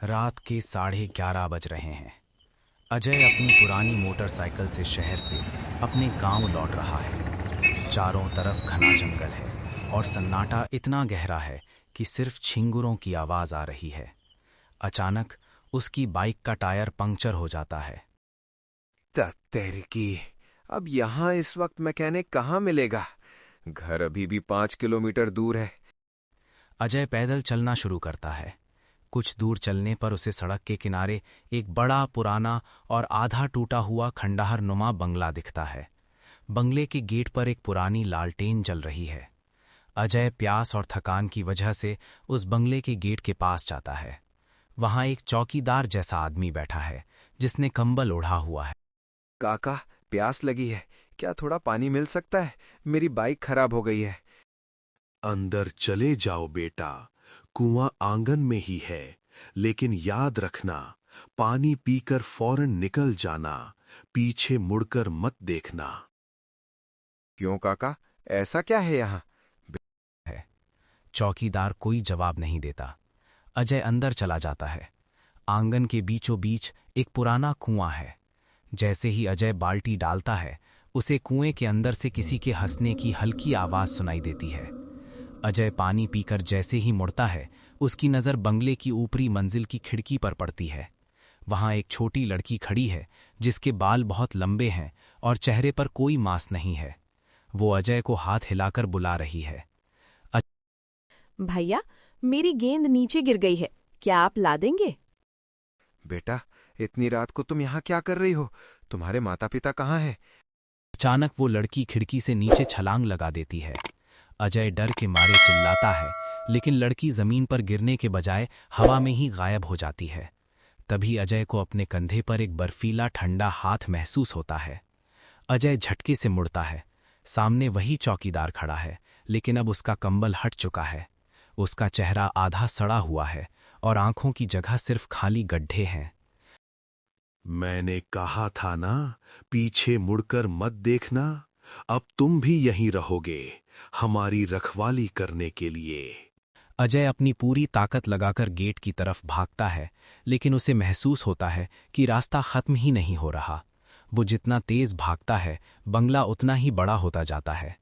रात के 11:30 बज रहे हैं। अजय अपनी पुरानी मोटरसाइकिल से शहर से अपने गांव लौट रहा है। चारों तरफ घना जंगल है और सन्नाटा इतना गहरा है कि सिर्फ झिंगुरों की आवाज आ रही है। अचानक उसकी बाइक का टायर पंक्चर हो जाता है। तेरे की, अब यहाँ इस वक्त मैकेनिक कहाँ मिलेगा? घर अभी भी 5 किलोमीटर दूर है। अजय पैदल चलना शुरू करता है। कुछ दूर चलने पर उसे सड़क के किनारे एक बड़ा पुराना और आधा टूटा हुआ खंडहर नुमा बंगला दिखता है। बंगले के गेट पर एक पुरानी लालटेन जल रही है। अजय प्यास और थकान की वजह से उस बंगले के गेट के पास जाता है। वहां एक चौकीदार जैसा आदमी बैठा है जिसने कंबल ओढ़ा हुआ है। काका, प्यास लगी है, क्या थोड़ा पानी मिल सकता है? मेरी बाइक खराब हो गई है। अंदर चले जाओ बेटा, कुआं आंगन में ही है, लेकिन याद रखना, पानी पीकर फौरन निकल जाना, पीछे मुड़कर मत देखना। क्यों काका, ऐसा क्या है यहाँ? है चौकीदार कोई जवाब नहीं देता। अजय अंदर चला जाता है। आंगन के बीचों बीच एक पुराना कुआं है। जैसे ही अजय बाल्टी डालता है, उसे कुएं के अंदर से किसी के हंसने की हल्की आवाज सुनाई देती है। अजय पानी पीकर जैसे ही मुड़ता है, उसकी नज़र बंगले की ऊपरी मंजिल की खिड़की पर पड़ती है। वहां एक छोटी लड़की खड़ी है जिसके बाल बहुत लंबे हैं और चेहरे पर कोई मांस नहीं है। वो अजय को हाथ हिलाकर बुला रही है। भैया, मेरी गेंद नीचे गिर गई है, क्या आप ला देंगे? बेटा, इतनी रात को तुम यहाँ क्या कर रही हो? तुम्हारे माता पिता कहाँ हैं? अचानक वो लड़की खिड़की से नीचे छलांग लगा देती है। अजय डर के मारे चिल्लाता है, लेकिन लड़की जमीन पर गिरने के बजाय हवा में ही गायब हो जाती है। तभी अजय को अपने कंधे पर एक बर्फीला ठंडा हाथ महसूस होता है। अजय झटके से मुड़ता है। सामने वही चौकीदार खड़ा है, लेकिन अब उसका कंबल हट चुका है। उसका चेहरा आधा सड़ा हुआ है और आंखों की जगह सिर्फ खाली गड्ढे हैं। मैंने कहा था ना, पीछे मुड़कर मत देखना। अब तुम भी यहीं रहोगे, हमारी रखवाली करने के लिए। अजय अपनी पूरी ताकत लगाकर गेट की तरफ भागता है, लेकिन उसे महसूस होता है कि रास्ता खत्म ही नहीं हो रहा। वो जितना तेज भागता है, बंगला उतना ही बड़ा होता जाता है।